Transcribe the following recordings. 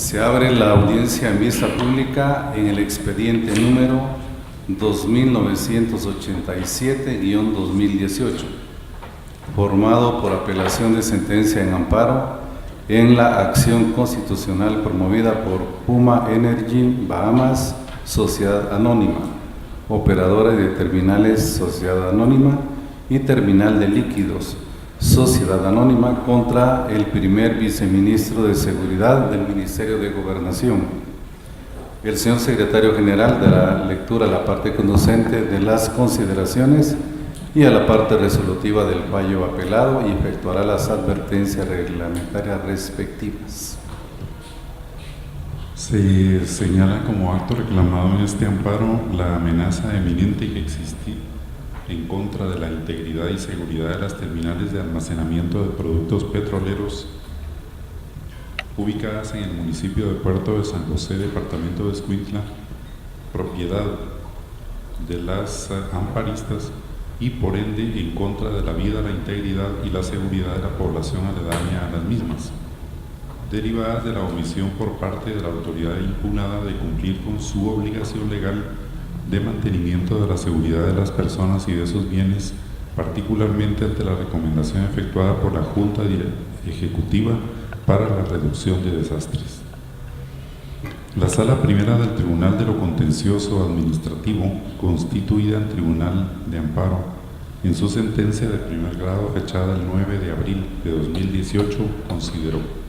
Se abre la audiencia en vista pública en el expediente número 2987-2018, formado por apelación de sentencia en amparo en la acción constitucional promovida por Puma Energy Bahamas, Sociedad Anónima, operadora de terminales, Sociedad Anónima, y terminal de líquidos, Sociedad Anónima, contra el primer viceministro de Seguridad del Ministerio de Gobernación. El señor secretario general dará lectura a la parte conducente de las consideraciones y a la parte resolutiva del fallo apelado y efectuará las advertencias reglamentarias respectivas. Se señala como acto reclamado en este amparo la amenaza eminente que existe en contra de la integridad y seguridad de las terminales de almacenamiento de productos petroleros ubicadas en el municipio de Puerto de San José, departamento de Escuintla, propiedad de las amparistas, y por ende en contra de la vida, la integridad y la seguridad de la población aledaña a las mismas, derivadas de la omisión por parte de la autoridad impugnada de cumplir con su obligación legal de mantenimiento de la seguridad de las personas y de sus bienes, particularmente ante la recomendación efectuada por la Junta Ejecutiva para la Reducción de Desastres. La Sala Primera del Tribunal de lo Contencioso Administrativo, constituida en Tribunal de Amparo, en su sentencia de primer grado fechada el 9 de abril de 2018, consideró: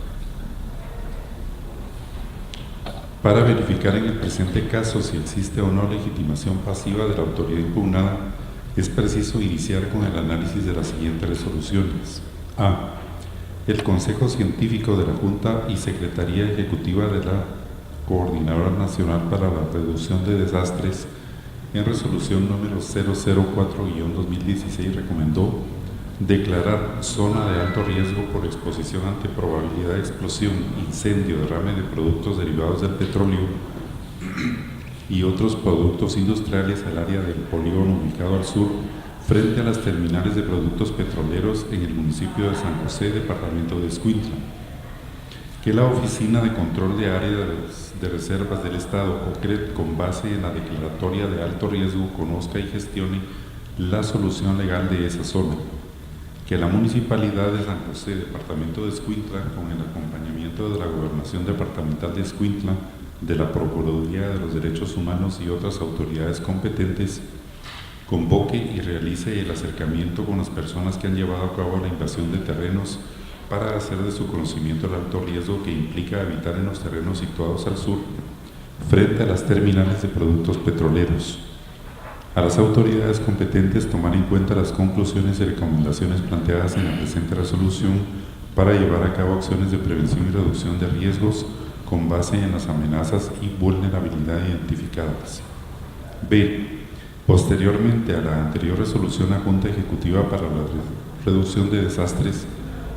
para verificar en el presente caso si existe o no legitimación pasiva de la autoridad impugnada, es preciso iniciar con el análisis de las siguientes resoluciones. A. El Consejo Científico de la Junta y Secretaría Ejecutiva de la Coordinadora Nacional para la Reducción de Desastres, en resolución número 004-2016, recomendó declarar zona de alto riesgo por exposición ante probabilidad de explosión, incendio, derrame de productos derivados del petróleo y otros productos industriales al área del polígono ubicado al sur, frente a las terminales de productos petroleros en el municipio de San José, departamento de Escuintla. Que la Oficina de Control de Áreas de Reservas del Estado, OCRED, con base en la declaratoria de alto riesgo, conozca y gestione la solución legal de esa zona. Que la Municipalidad de San José, departamento de Escuintla, con el acompañamiento de la Gobernación Departamental de Escuintla, de la Procuraduría de los Derechos Humanos y otras autoridades competentes, convoque y realice el acercamiento con las personas que han llevado a cabo la invasión de terrenos para hacer de su conocimiento el alto riesgo que implica habitar en los terrenos situados al sur, frente a las terminales de productos petroleros. A las autoridades competentes tomar en cuenta las conclusiones y recomendaciones planteadas en la presente resolución para llevar a cabo acciones de prevención y reducción de riesgos con base en las amenazas y vulnerabilidad identificadas. B. Posteriormente a la anterior resolución, la Junta Ejecutiva para la Reducción de Desastres,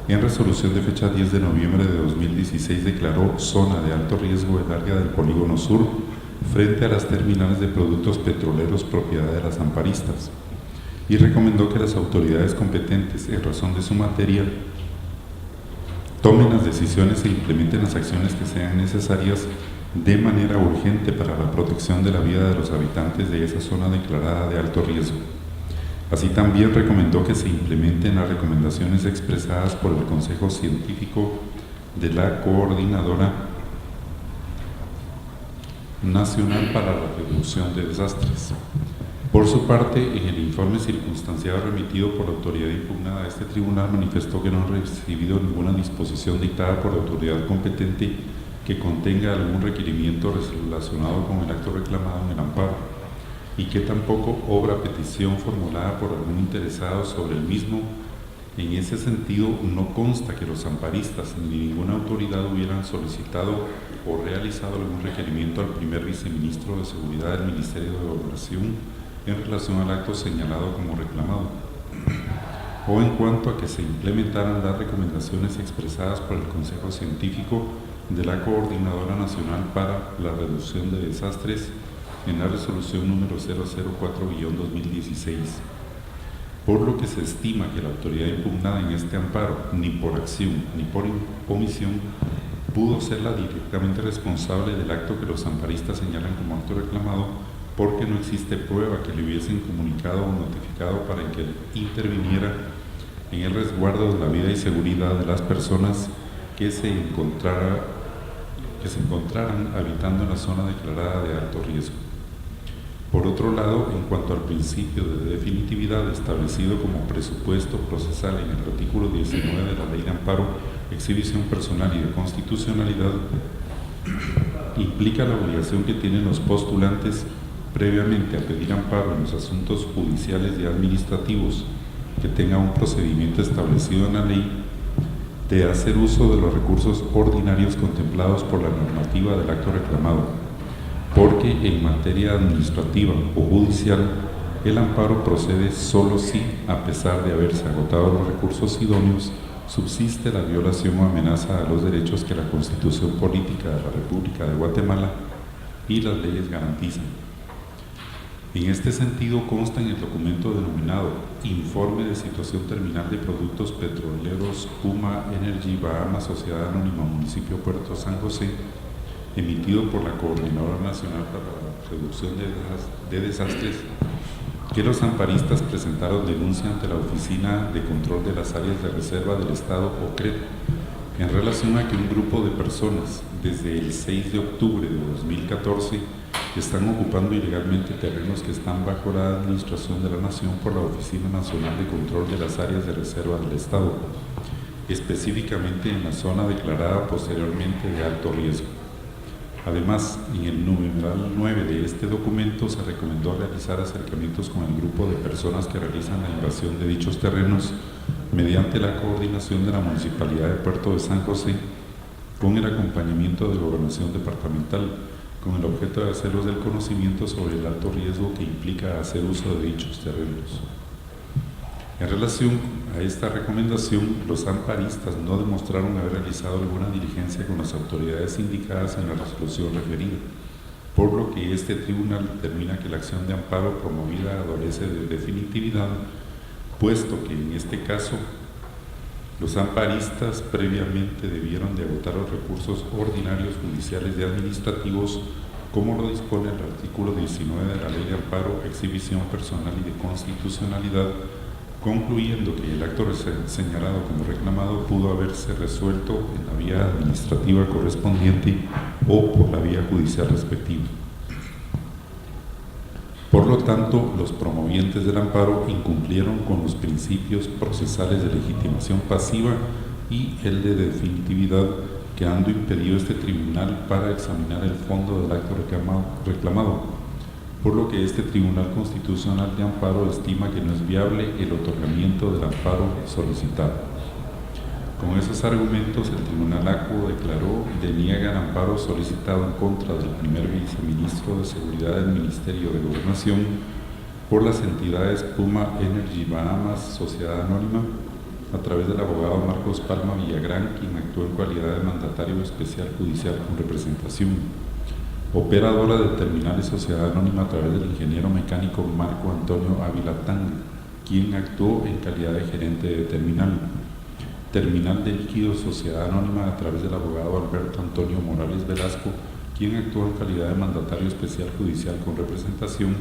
en resolución de fecha 10 de noviembre de 2016, declaró zona de alto riesgo el área del polígono sur frente a las terminales de productos petroleros propiedad de las amparistas, y recomendó que las autoridades competentes, en razón de su materia, tomen las decisiones e implementen las acciones que sean necesarias de manera urgente para la protección de la vida de los habitantes de esa zona declarada de alto riesgo. Así también recomendó que se implementen las recomendaciones expresadas por el Consejo Científico de la Coordinadora Nacional para la Reducción de Desastres. Por su parte, en el informe circunstanciado remitido por la autoridad impugnada, este tribunal manifestó que no ha recibido ninguna disposición dictada por la autoridad competente que contenga algún requerimiento relacionado con el acto reclamado en el amparo, y que tampoco obra petición formulada por algún interesado sobre el mismo. En ese sentido, no consta que los amparistas ni ninguna autoridad hubieran solicitado o realizado algún requerimiento al primer viceministro de Seguridad del Ministerio de Gobernación en relación al acto señalado como reclamado, o en cuanto a que se implementaran las recomendaciones expresadas por el Consejo Científico de la Coordinadora Nacional para la Reducción de Desastres en la resolución número 004-2016, por lo que se estima que la autoridad impugnada en este amparo, ni por acción ni por omisión, pudo ser la directamente responsable del acto que los amparistas señalan como acto reclamado, porque no existe prueba que le hubiesen comunicado o notificado para que interviniera en el resguardo de la vida y seguridad de las personas que se encontraran habitando en la zona declarada de alto riesgo. Por otro lado, en cuanto al principio de definitividad establecido como presupuesto procesal en el artículo 19 de la Ley de Amparo, Exhibición Personal y de Constitucionalidad, implica la obligación que tienen los postulantes previamente a pedir amparo en los asuntos judiciales y administrativos que tenga un procedimiento establecido en la ley, de hacer uso de los recursos ordinarios contemplados por la normativa del acto reclamado, porque en materia administrativa o judicial el amparo procede solo si, a pesar de haberse agotado los recursos idóneos, subsiste la violación o amenaza a los derechos que la Constitución Política de la República de Guatemala y las leyes garantizan. En este sentido, consta en el documento denominado Informe de Situación Terminal de Productos Petroleros Puma Energy Bahamas Sociedad Anónima Municipio Puerto San José, emitido por la Coordinadora Nacional para la Reducción de Desastres, que los amparistas presentaron denuncia ante la Oficina de Control de las Áreas de Reserva del Estado, OCRED, en relación a que un grupo de personas, desde el 6 de octubre de 2014, están ocupando ilegalmente terrenos que están bajo la administración de la Nación por la Oficina Nacional de Control de las Áreas de Reserva del Estado, específicamente en la zona declarada posteriormente de alto riesgo. Además, en el numeral 9 de este documento se recomendó realizar acercamientos con el grupo de personas que realizan la invasión de dichos terrenos mediante la coordinación de la Municipalidad de Puerto de San José, con el acompañamiento de la Gobernación Departamental, con el objeto de hacerlos del conocimiento sobre el alto riesgo que implica hacer uso de dichos terrenos. En relación a esta recomendación, los amparistas no demostraron haber realizado alguna diligencia con las autoridades indicadas en la resolución referida, por lo que este tribunal determina que la acción de amparo promovida adolece de definitividad, puesto que en este caso los amparistas previamente debieron de agotar los recursos ordinarios judiciales y administrativos, como lo dispone el artículo 19 de la Ley de Amparo, Exhibición Personal y de Constitucionalidad, concluyendo que el acto señalado como reclamado pudo haberse resuelto en la vía administrativa correspondiente o por la vía judicial respectiva. Por lo tanto, los promovientes del amparo incumplieron con los principios procesales de legitimación pasiva y el de definitividad, quedando impedido este tribunal para examinar el fondo del acto reclamado, por lo que este Tribunal Constitucional de Amparo estima que no es viable el otorgamiento del amparo solicitado. Con esos argumentos, el Tribunal ACO declaró y deniega el amparo solicitado en contra del primer viceministro de Seguridad del Ministerio de Gobernación por las entidades Puma Energy Bahamas Sociedad Anónima, a través del abogado Marcos Palma Villagrán, quien actuó en calidad de mandatario especial judicial con representación, operadora de terminales Sociedad Anónima a través del ingeniero mecánico Marco Antonio Ávila Tang, quien actuó en calidad de gerente de terminal de líquidos Sociedad Anónima a través del abogado Alberto Antonio Morales Velasco, quien actuó en calidad de mandatario especial judicial con representación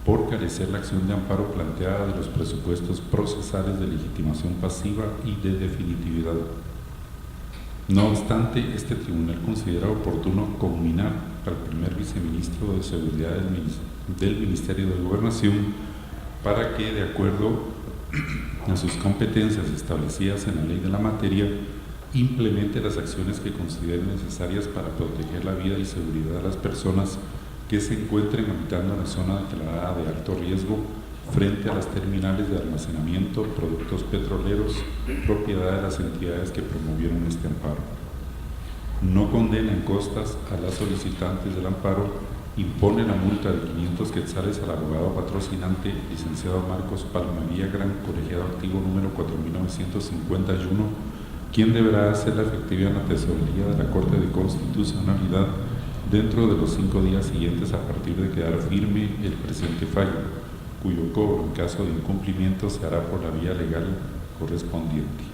por carecer la acción de amparo planteada de los presupuestos procesales de legitimación pasiva y de definitividad. No obstante, este tribunal considera oportuno combinar al primer viceministro de Seguridad del Ministerio de Gobernación para que, de acuerdo a sus competencias establecidas en la ley de la materia, implemente las acciones que considere necesarias para proteger la vida y seguridad de las personas que se encuentren habitando en la zona declarada de alto riesgo frente a las terminales de almacenamiento de productos petroleros, propiedad de las entidades que promovieron este amparo. No condena en costas a las solicitantes del amparo, impone la multa de 500 quetzales al abogado patrocinante, licenciado Marcos Palma Villagrán, colegiado activo número 4951, quien deberá hacerla efectiva en la tesorería de la Corte de Constitucionalidad dentro de los 5 días siguientes a partir de quedar firme el presente fallo, cuyo cobro, en caso de incumplimiento, se hará por la vía legal correspondiente.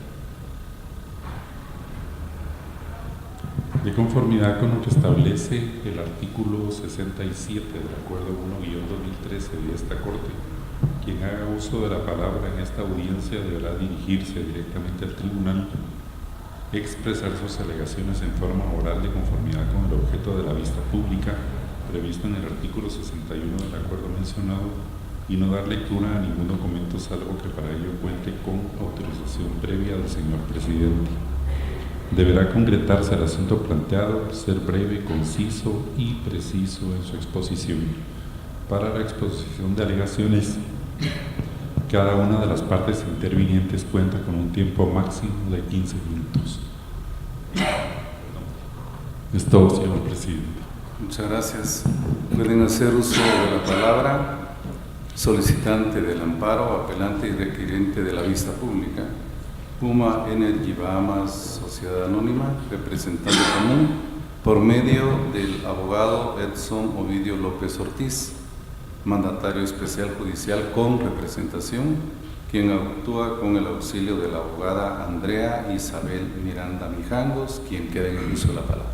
De conformidad con lo que establece el artículo 67 del Acuerdo 1-2013 de esta Corte, quien haga uso de la palabra en esta audiencia deberá dirigirse directamente al tribunal, expresar sus alegaciones en forma oral de conformidad con el objeto de la vista pública previsto en el artículo 61 del acuerdo mencionado y no dar lectura a ningún documento salvo que para ello cuente con autorización previa del señor presidente. Deberá concretarse el asunto planteado, ser breve, conciso y preciso en su exposición. Para la exposición de alegaciones, cada una de las partes intervinientes cuenta con un tiempo máximo de 15 minutos. Es todo, señor presidente. Muchas gracias. Pueden hacer uso de la palabra solicitante del amparo, apelante y requiriente de la vista pública. Puma Energy Bahamas Sociedad Anónima, representante común, por medio del abogado Edson Ovidio López Ortiz, mandatario especial judicial con representación, quien actúa con el auxilio de la abogada Andrea Isabel Miranda Mijangos, quien queda en el uso de la palabra.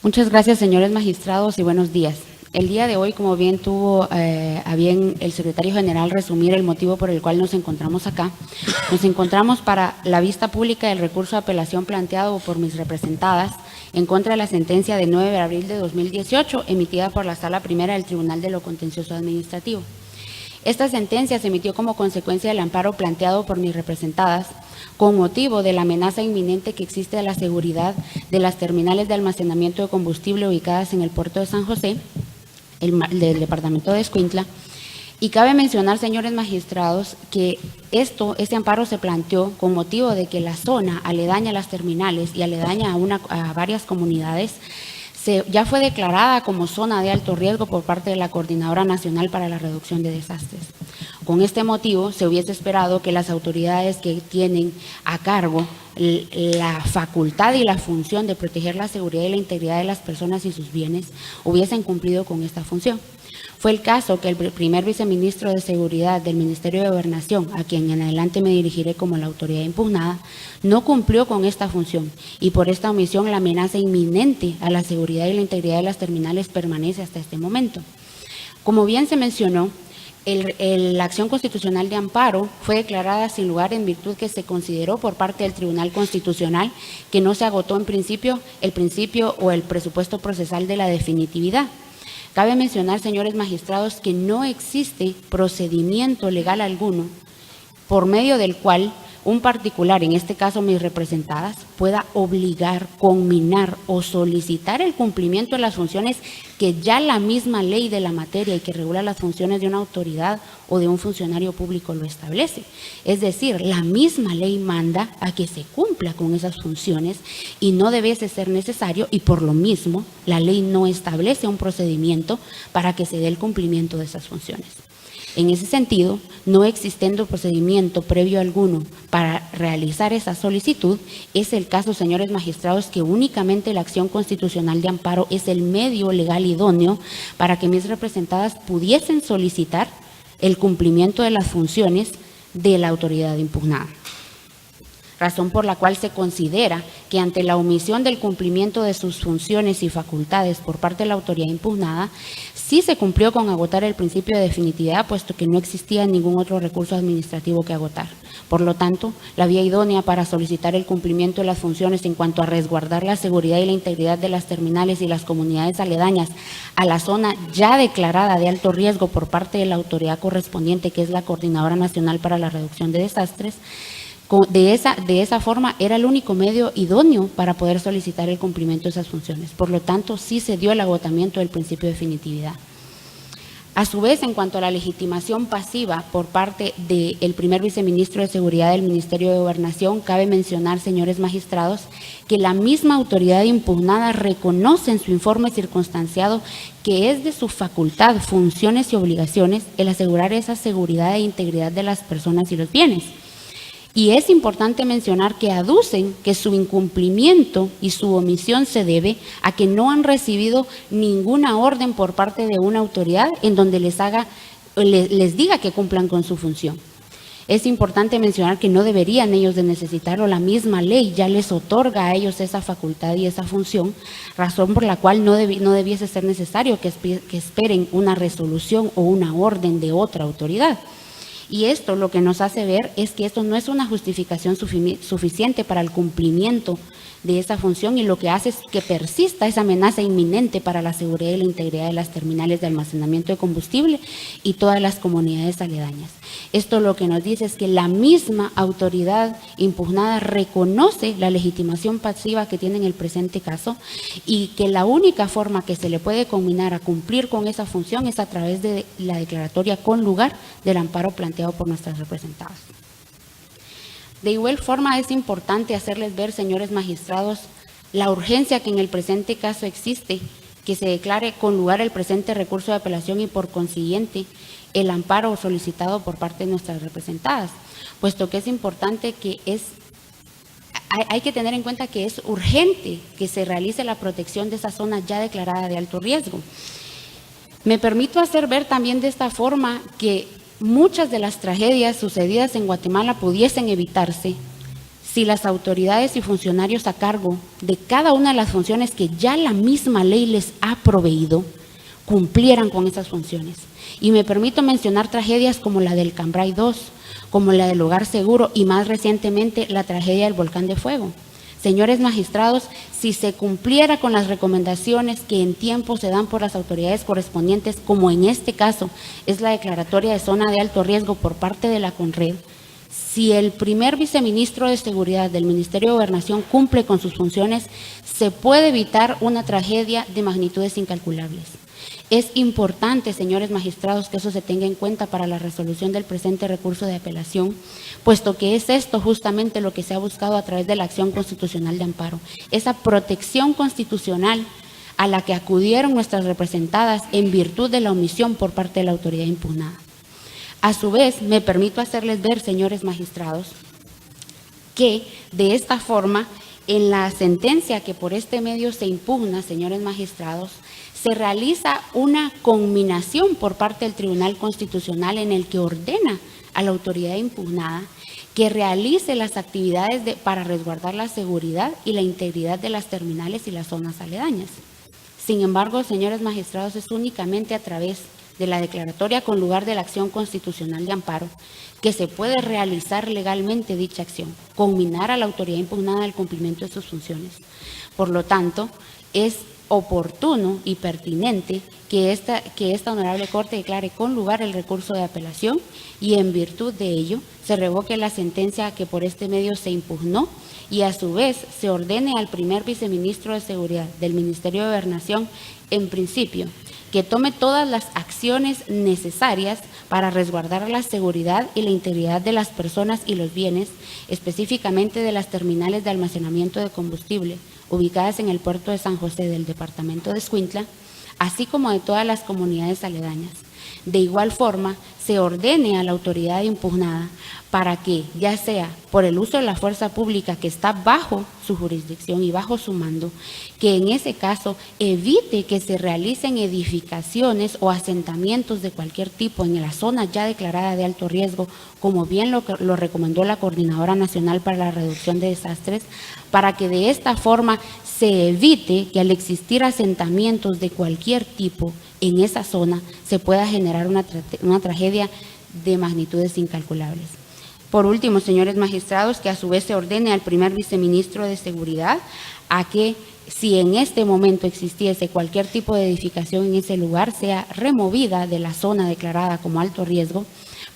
Muchas gracias, señores magistrados, y buenos días. El día de hoy, como bien tuvo a bien el secretario general resumir el motivo por el cual nos encontramos acá, nos encontramos para la vista pública del recurso de apelación planteado por mis representadas en contra de la sentencia de 9 de abril de 2018 emitida por la Sala Primera del Tribunal de lo Contencioso Administrativo. Esta sentencia se emitió como consecuencia del amparo planteado por mis representadas con motivo de la amenaza inminente que existe a la seguridad de las terminales de almacenamiento de combustible ubicadas en el puerto de San José, del departamento de Escuintla. Y cabe mencionar, señores magistrados, que este amparo se planteó con motivo de que la zona aledaña a las terminales y aledaña a varias comunidades ya fue declarada como zona de alto riesgo por parte de la Coordinadora Nacional para la Reducción de Desastres. Con este motivo, se hubiese esperado que las autoridades que tienen a cargo la facultad y la función de proteger la seguridad y la integridad de las personas y sus bienes hubiesen cumplido con esta función. Fue el caso que el primer viceministro de Seguridad del Ministerio de Gobernación, a quien en adelante me dirigiré como la autoridad impugnada, no cumplió con esta función y por esta omisión la amenaza inminente a la seguridad y la integridad de las terminales permanece hasta este momento. Como bien se mencionó, la acción constitucional de amparo fue declarada sin lugar en virtud que se consideró por parte del Tribunal Constitucional que no se agotó el principio o el presupuesto procesal de la definitividad. Cabe mencionar, señores magistrados, que no existe procedimiento legal alguno por medio del cual un particular, en este caso mis representadas, pueda obligar, conminar o solicitar el cumplimiento de las funciones que ya la misma ley de la materia y que regula las funciones de una autoridad o de un funcionario público lo establece. Es decir, la misma ley manda a que se cumpla con esas funciones y no debiese ser necesario, y por lo mismo la ley no establece un procedimiento para que se dé el cumplimiento de esas funciones. En ese sentido, no existiendo procedimiento previo alguno para realizar esa solicitud, es el caso, señores magistrados, que únicamente la acción constitucional de amparo es el medio legal idóneo para que mis representadas pudiesen solicitar el cumplimiento de las funciones de la autoridad impugnada. Razón por la cual se considera que ante la omisión del cumplimiento de sus funciones y facultades por parte de la autoridad impugnada, sí se cumplió con agotar el principio de definitividad, puesto que no existía ningún otro recurso administrativo que agotar. Por lo tanto, la vía idónea para solicitar el cumplimiento de las funciones en cuanto a resguardar la seguridad y la integridad de las terminales y las comunidades aledañas a la zona ya declarada de alto riesgo por parte de la autoridad correspondiente, que es la Coordinadora Nacional para la Reducción de Desastres, de esa forma era el único medio idóneo para poder solicitar el cumplimiento de esas funciones. Por lo tanto, sí se dio el agotamiento del principio de definitividad. A su vez, en cuanto a la legitimación pasiva por parte del primer viceministro de Seguridad del Ministerio de Gobernación, cabe mencionar, señores magistrados, que la misma autoridad impugnada reconoce en su informe circunstanciado que es de su facultad, funciones y obligaciones el asegurar esa seguridad e integridad de las personas y los bienes. Y es importante mencionar que aducen que su incumplimiento y su omisión se debe a que no han recibido ninguna orden por parte de una autoridad en donde les diga que cumplan con su función. Es importante mencionar que no deberían ellos de necesitarlo, la misma ley ya les otorga a ellos esa facultad y esa función, razón por la cual no debiese ser necesario que esperen una resolución o una orden de otra autoridad. Y esto lo que nos hace ver es que esto no es una justificación suficiente para el cumplimiento de esa función, y lo que hace es que persista esa amenaza inminente para la seguridad y la integridad de las terminales de almacenamiento de combustible y todas las comunidades aledañas. Esto lo que nos dice es que la misma autoridad impugnada reconoce la legitimación pasiva que tiene en el presente caso, y que la única forma que se le puede combinar a cumplir con esa función es a través de la declaratoria con lugar del amparo planteado por nuestras representadas. De igual forma, es importante hacerles ver, señores magistrados, la urgencia que en el presente caso existe, que se declare con lugar el presente recurso de apelación y por consiguiente el amparo solicitado por parte de nuestras representadas, puesto que es importante que hay que tener en cuenta que es urgente que se realice la protección de esa zona ya declarada de alto riesgo. Me permito hacer ver también de esta forma que muchas de las tragedias sucedidas en Guatemala pudiesen evitarse si las autoridades y funcionarios a cargo de cada una de las funciones que ya la misma ley les ha proveído cumplieran con esas funciones. Y me permito mencionar tragedias como la del Cambrai 2, como la del Hogar Seguro y más recientemente la tragedia del Volcán de Fuego. Señores magistrados, si se cumpliera con las recomendaciones que en tiempo se dan por las autoridades correspondientes, como en este caso es la declaratoria de zona de alto riesgo por parte de la CONRED, si el primer viceministro de Seguridad del Ministerio de Gobernación cumple con sus funciones, se puede evitar una tragedia de magnitudes incalculables. Es importante, señores magistrados, que eso se tenga en cuenta para la resolución del presente recurso de apelación, puesto que es esto justamente lo que se ha buscado a través de la acción constitucional de amparo, esa protección constitucional a la que acudieron nuestras representadas en virtud de la omisión por parte de la autoridad impugnada. A su vez, me permito hacerles ver, señores magistrados, que de esta forma, en la sentencia que por este medio se impugna, señores magistrados, se realiza una conminación por parte del Tribunal Constitucional en el que ordena a la autoridad impugnada que realice las actividades para resguardar la seguridad y la integridad de las terminales y las zonas aledañas. Sin embargo, señores magistrados, es únicamente a través de la declaratoria con lugar de la acción constitucional de amparo que se puede realizar legalmente dicha acción, conminar a la autoridad impugnada al cumplimiento de sus funciones. Por lo tanto, es oportuno y pertinente que esta honorable Corte declare con lugar el recurso de apelación y en virtud de ello se revoque la sentencia que por este medio se impugnó y a su vez se ordene al primer viceministro de Seguridad del Ministerio de Gobernación, en principio, que tome todas las acciones necesarias para resguardar la seguridad y la integridad de las personas y los bienes, específicamente de las terminales de almacenamiento de combustible ubicadas en el puerto de San José del departamento de Escuintla, así como de todas las comunidades aledañas. De igual forma, se ordene a la autoridad impugnada para que, ya sea por el uso de la fuerza pública que está bajo su jurisdicción y bajo su mando, que en ese caso evite que se realicen edificaciones o asentamientos de cualquier tipo en la zona ya declarada de alto riesgo, como bien lo recomendó la Coordinadora Nacional para la Reducción de Desastres, para que de esta forma se evite que al existir asentamientos de cualquier tipo en esa zona se pueda generar una tragedia de magnitudes incalculables. Por último, señores magistrados, que a su vez se ordene al primer viceministro de Seguridad a que, si en este momento existiese cualquier tipo de edificación en ese lugar, sea removida de la zona declarada como alto riesgo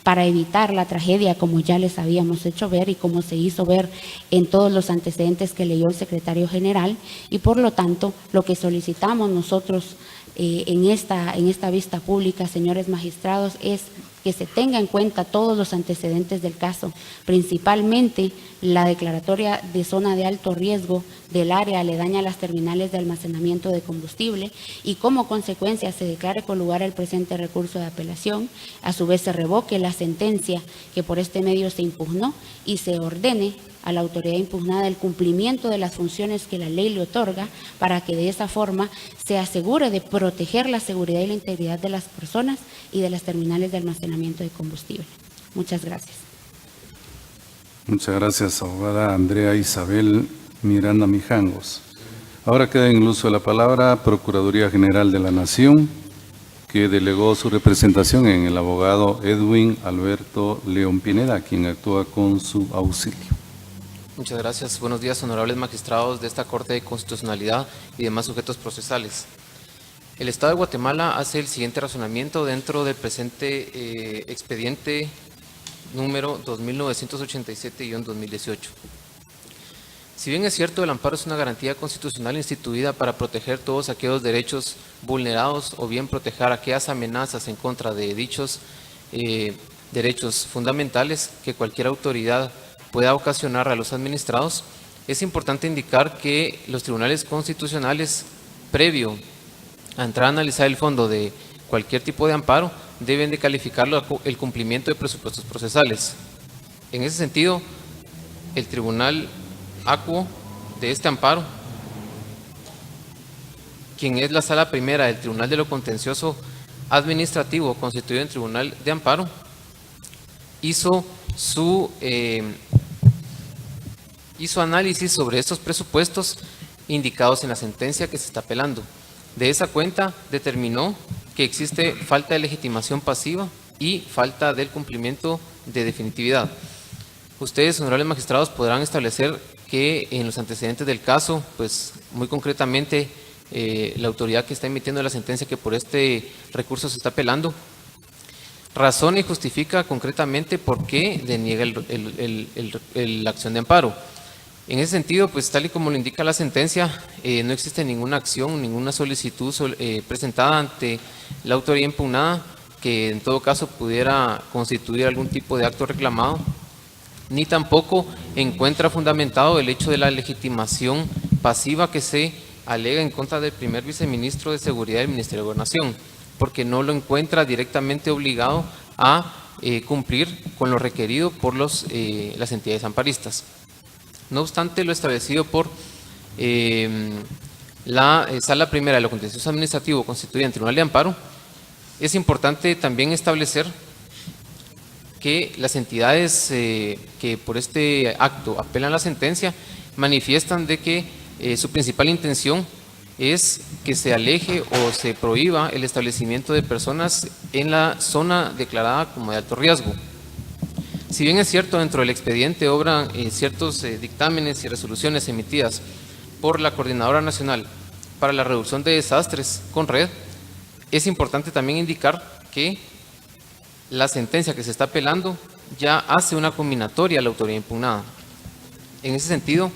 para evitar la tragedia, como ya les habíamos hecho ver y como se hizo ver en todos los antecedentes que leyó el secretario general, y por lo tanto lo que solicitamos nosotros en esta vista pública, señores magistrados, es que se tenga en cuenta todos los antecedentes del caso, principalmente la declaratoria de zona de alto riesgo del área aledaña a las terminales de almacenamiento de combustible y como consecuencia se declare con lugar el presente recurso de apelación, a su vez se revoque la sentencia que por este medio se impugnó y se ordene a la autoridad impugnada el cumplimiento de las funciones que la ley le otorga para que de esa forma se asegure de proteger la seguridad y la integridad de las personas y de las terminales de almacenamiento de combustible. Muchas gracias. Muchas gracias, abogada Andrea Isabel Miranda Mijangos. Ahora queda en el uso de la palabra Procuraduría General de la Nación, que delegó su representación en el abogado Edwin Alberto León Pineda, quien actúa con su auxilio. Muchas gracias. Buenos días, honorables magistrados de esta Corte de Constitucionalidad y demás sujetos procesales. El Estado de Guatemala hace el siguiente razonamiento dentro del presente expediente número 2987-2018. Si bien es cierto, el amparo es una garantía constitucional instituida para proteger todos aquellos derechos vulnerados o bien proteger aquellas amenazas en contra de dichos derechos fundamentales que cualquier autoridad pueda ocasionar a los administrados, es importante indicar que los tribunales constitucionales, previo a entrar a analizar el fondo de cualquier tipo de amparo, deben de calificarlo el cumplimiento de presupuestos procesales. En ese sentido, el tribunal acuo de este amparo, quien es la sala primera del Tribunal de lo Contencioso Administrativo constituido en Tribunal de Amparo, hizo análisis sobre estos presupuestos indicados en la sentencia que se está apelando. De esa cuenta determinó que existe falta de legitimación pasiva y falta del cumplimiento de definitividad. Ustedes, honorables magistrados, podrán establecer que en los antecedentes del caso, pues muy concretamente, la autoridad que está emitiendo la sentencia que por este recurso se está apelando, razona y justifica concretamente por qué deniega la acción de amparo. En ese sentido, pues tal y como lo indica la sentencia, no existe ninguna acción, ninguna solicitud presentada ante la autoridad impugnada que en todo caso pudiera constituir algún tipo de acto reclamado, ni tampoco encuentra fundamentado el hecho de la legitimación pasiva que se alega en contra del primer viceministro de Seguridad del Ministerio de Gobernación, porque no lo encuentra directamente obligado a cumplir con lo requerido por las entidades amparistas. No obstante, lo establecido por la Sala Primera de lo Contencioso Administrativo constituida en Tribunal de Amparo, es importante también establecer que las entidades que por este acto apelan la sentencia manifiestan de que su principal intención es que se aleje o se prohíba el establecimiento de personas en la zona declarada como de alto riesgo. Si bien es cierto, dentro del expediente obran ciertos dictámenes y resoluciones emitidas por la Coordinadora Nacional para la Reducción de Desastres, CONRED, es importante también indicar que la sentencia que se está apelando ya hace una combinatoria a la autoridad impugnada. En ese sentido,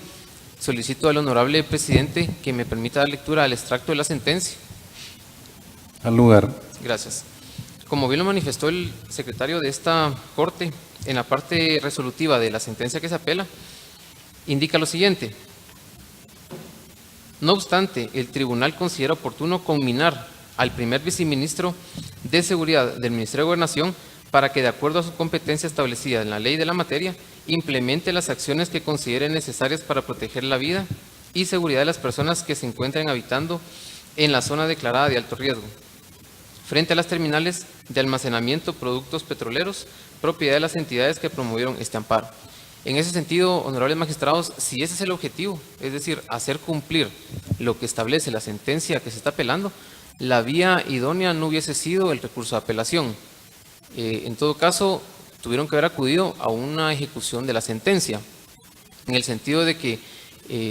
solicito al honorable presidente que me permita dar lectura al extracto de la sentencia. Al lugar. Gracias. Como bien lo manifestó el secretario de esta Corte, en la parte resolutiva de la sentencia que se apela, indica lo siguiente: no obstante, el tribunal considera oportuno combinar al primer viceministro de Seguridad del Ministerio de Gobernación para que, de acuerdo a su competencia establecida en la ley de la materia, implemente las acciones que considere necesarias para proteger la vida y seguridad de las personas que se encuentren habitando en la zona declarada de alto riesgo, frente a las terminales de almacenamiento de productos petroleros, propiedad de las entidades que promovieron este amparo. En ese sentido, honorables magistrados, si ese es el objetivo, es decir, hacer cumplir lo que establece la sentencia que se está apelando, la vía idónea no hubiese sido el recurso de apelación. En todo caso, tuvieron que haber acudido a una ejecución de la sentencia, en el sentido de que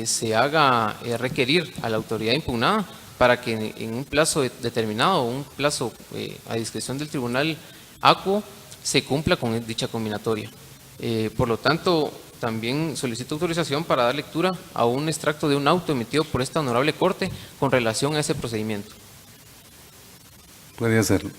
se haga requerir a la autoridad impugnada para que en un plazo determinado, un plazo a discreción del tribunal acuo, se cumpla con dicha combinatoria. Por lo tanto, también solicito autorización para dar lectura a un extracto de un auto emitido por esta honorable Corte con relación a ese procedimiento. Puede hacerlo.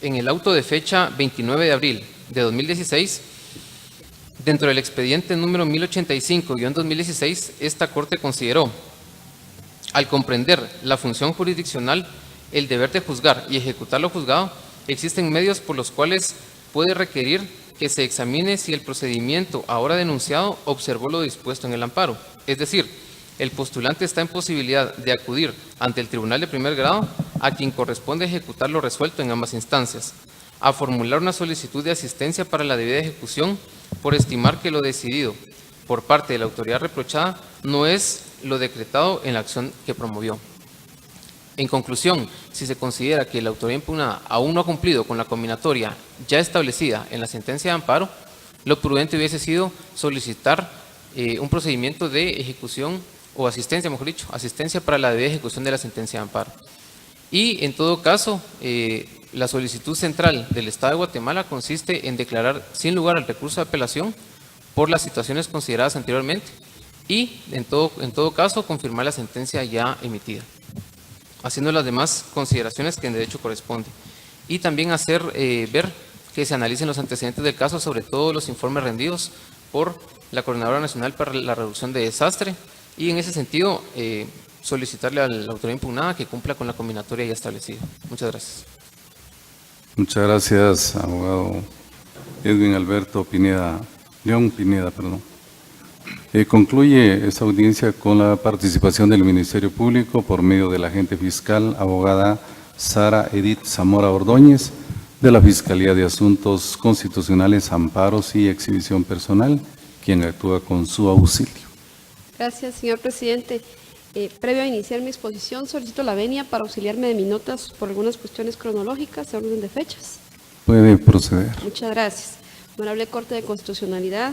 En el auto de fecha 29 de abril de 2016, dentro del expediente número 1085-2016, esta Corte consideró, al comprender la función jurisdiccional, el deber de juzgar y ejecutar lo juzgado, existen medios por los cuales puede requerir que se examine si el procedimiento ahora denunciado observó lo dispuesto en el amparo. Es decir, el postulante está en posibilidad de acudir ante el tribunal de primer grado a quien corresponde ejecutar lo resuelto en ambas instancias, a formular una solicitud de asistencia para la debida ejecución por estimar que lo decidido por parte de la autoridad reprochada no es lo decretado en la acción que promovió. En conclusión, si se considera que la autoridad impugnada aún no ha cumplido con la combinatoria ya establecida en la sentencia de amparo, lo prudente hubiese sido solicitar un procedimiento de ejecución o asistencia, mejor dicho, asistencia para la debida ejecución de la sentencia de amparo. Y en todo caso, la solicitud central del Estado de Guatemala consiste en declarar sin lugar al recurso de apelación por las situaciones consideradas anteriormente y, en todo caso, confirmar la sentencia ya emitida, haciendo las demás consideraciones que en derecho corresponde. Y también hacer ver que se analicen los antecedentes del caso, sobre todo los informes rendidos por la Coordinadora Nacional para la Reducción de Desastre, y en ese sentido solicitarle a la autoridad impugnada que cumpla con la combinatoria ya establecida. Muchas gracias. Muchas gracias, abogado Edwin Alberto Pineda, León Pineda, perdón. Concluye esta audiencia con la participación del Ministerio Público por medio de la agente fiscal, abogada Sara Edith Zamora Ordóñez, de la Fiscalía de Asuntos Constitucionales, Amparos y Exhibición Personal, quien actúa con su auxilio. Gracias, señor presidente. Previo a iniciar mi exposición, solicito la venia para auxiliarme de mis notas por algunas cuestiones cronológicas de orden de fechas. Puede proceder. Muchas gracias. Honorable Corte de Constitucionalidad,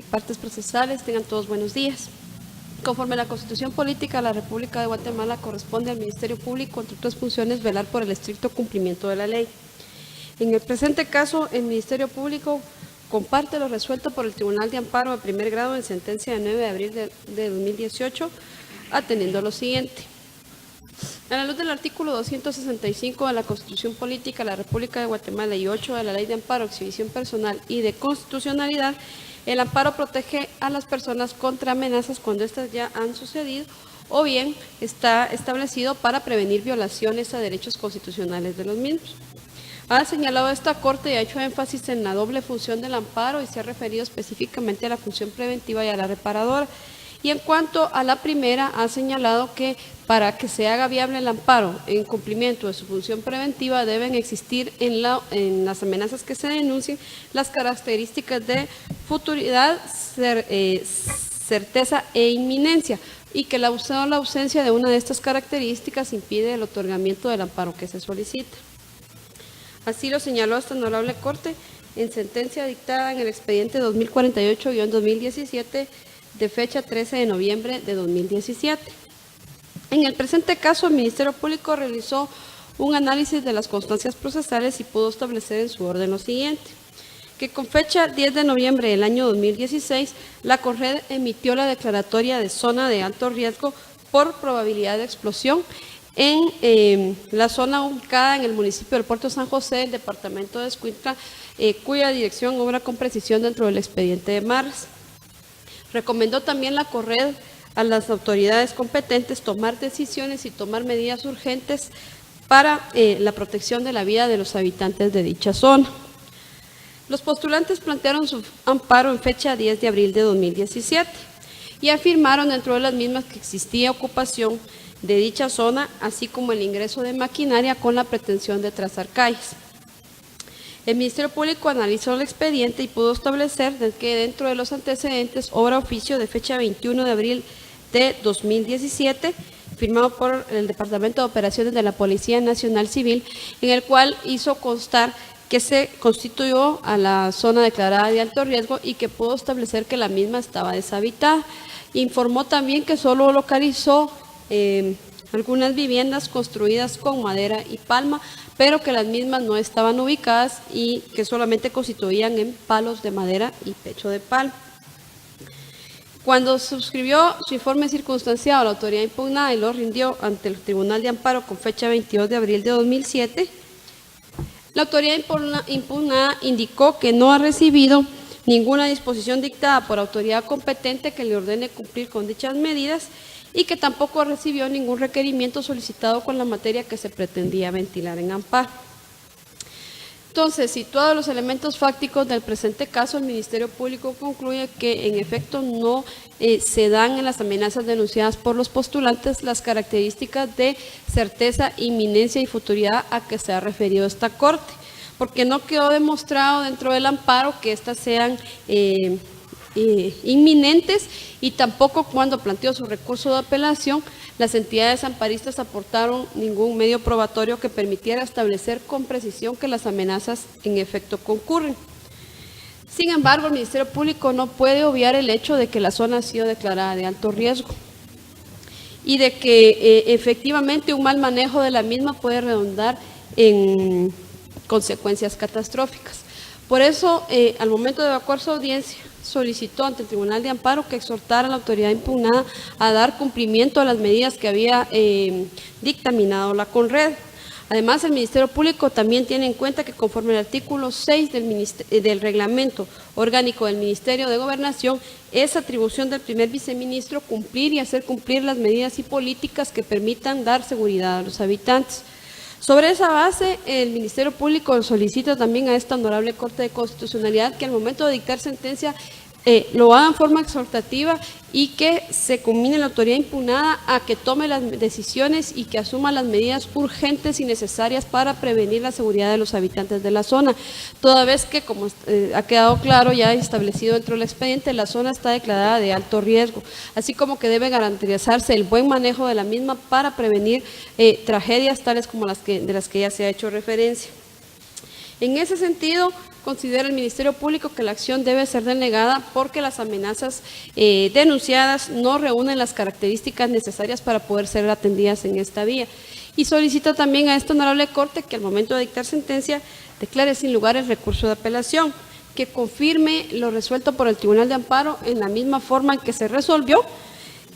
partes procesales, tengan todos buenos días. Conforme a la Constitución Política de la República de Guatemala, corresponde al Ministerio Público, entre otras funciones, velar por el estricto cumplimiento de la ley. En el presente caso, el Ministerio Público comparte lo resuelto por el Tribunal de Amparo de primer grado en sentencia de 9 de abril de 2018, atendiendo a lo siguiente. A la luz del artículo 265 de la Constitución Política de la República de Guatemala y 8 de la Ley de Amparo, Exhibición Personal y de Constitucionalidad, el amparo protege a las personas contra amenazas cuando éstas ya han sucedido o bien está establecido para prevenir violaciones a derechos constitucionales de los mismos. Ha señalado esta Corte y ha hecho énfasis en la doble función del amparo y se ha referido específicamente a la función preventiva y a la reparadora. Y en cuanto a la primera, ha señalado que para que se haga viable el amparo en cumplimiento de su función preventiva deben existir en las amenazas que se denuncien las características de futuridad, certeza e inminencia, y que la ausencia de una de estas características impide el otorgamiento del amparo que se solicita. Así lo señaló esta honorable Corte en sentencia dictada en el expediente 2048-2017 de fecha 13 de noviembre de 2017. En el presente caso, el Ministerio Público realizó un análisis de las constancias procesales y pudo establecer en su orden lo siguiente: que con fecha 10 de noviembre del año 2016, la CONRED emitió la declaratoria de zona de alto riesgo por probabilidad de explosión en la zona ubicada en el municipio del Puerto San José, del departamento de Escuintla, cuya dirección obra con precisión dentro del expediente de Marras. Recomendó también la CONRED a las autoridades competentes tomar decisiones y tomar medidas urgentes para la protección de la vida de los habitantes de dicha zona. Los postulantes plantearon su amparo en fecha 10 de abril de 2017 y afirmaron dentro de las mismas que existía ocupación de dicha zona, así como el ingreso de maquinaria con la pretensión de trazar calles. El Ministerio Público analizó el expediente y pudo establecer que dentro de los antecedentes obra oficio de fecha 21 de abril de 2017, firmado por el Departamento de Operaciones de la Policía Nacional Civil, en el cual hizo constar que se constituyó a la zona declarada de alto riesgo y que pudo establecer que la misma estaba deshabitada. Informó también que solo localizó algunas viviendas construidas con madera y palma, pero que las mismas no estaban ubicadas y que solamente constituían en palos de madera y pecho de palma. Cuando suscribió su informe circunstanciado, la autoridad impugnada y lo rindió ante el Tribunal de Amparo con fecha 22 de abril de 2007, la autoridad impugnada indicó que no ha recibido ninguna disposición dictada por autoridad competente que le ordene cumplir con dichas medidas y que tampoco recibió ningún requerimiento solicitado con la materia que se pretendía ventilar en amparo. Entonces, situados los elementos fácticos del presente caso, el Ministerio Público concluye que en efecto no se dan en las amenazas denunciadas por los postulantes las características de certeza, inminencia y futuridad a que se ha referido esta Corte, porque no quedó demostrado dentro del amparo que éstas sean inminentes, y tampoco cuando planteó su recurso de apelación, las entidades amparistas aportaron ningún medio probatorio que permitiera establecer con precisión que las amenazas en efecto concurren. Sin embargo, el Ministerio Público no puede obviar el hecho de que la zona ha sido declarada de alto riesgo y de que efectivamente un mal manejo de la misma puede redundar en consecuencias catastróficas. Por eso, al momento de evacuar su audiencia, solicitó ante el Tribunal de Amparo que exhortara a la autoridad impugnada a dar cumplimiento a las medidas que había dictaminado la CONRED. Además, el Ministerio Público también tiene en cuenta que conforme al artículo 6 del Reglamento Orgánico del Ministerio de Gobernación, es atribución del primer viceministro cumplir y hacer cumplir las medidas y políticas que permitan dar seguridad a los habitantes. Sobre esa base, el Ministerio Público solicita también a esta honorable Corte de Constitucionalidad que al momento de dictar sentencia lo haga en forma exhortativa y que se combine la autoridad impugnada a que tome las decisiones y que asuma las medidas urgentes y necesarias para prevenir la seguridad de los habitantes de la zona, toda vez que, como ha quedado claro ya establecido dentro del expediente, la zona está declarada de alto riesgo, así como que debe garantizarse el buen manejo de la misma para prevenir tragedias tales como de las que ya se ha hecho referencia. En ese sentido, considera el Ministerio Público que la acción debe ser denegada porque las amenazas denunciadas no reúnen las características necesarias para poder ser atendidas en esta vía. Y solicita también a esta honorable Corte que al momento de dictar sentencia declare sin lugar el recurso de apelación, que confirme lo resuelto por el Tribunal de Amparo en la misma forma en que se resolvió,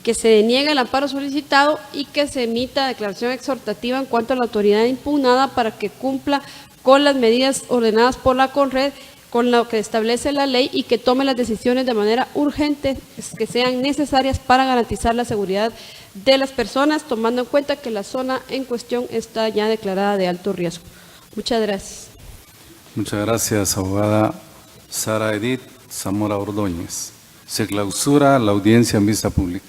que se deniegue el amparo solicitado y que se emita declaración exhortativa en cuanto a la autoridad impugnada para que cumpla con las medidas ordenadas por la CONRED, con lo que establece la ley, y que tome las decisiones de manera urgente que sean necesarias para garantizar la seguridad de las personas, tomando en cuenta que la zona en cuestión está ya declarada de alto riesgo. Muchas gracias. Muchas gracias, abogada Sara Edith Zamora Ordóñez. Se clausura la audiencia en vista pública.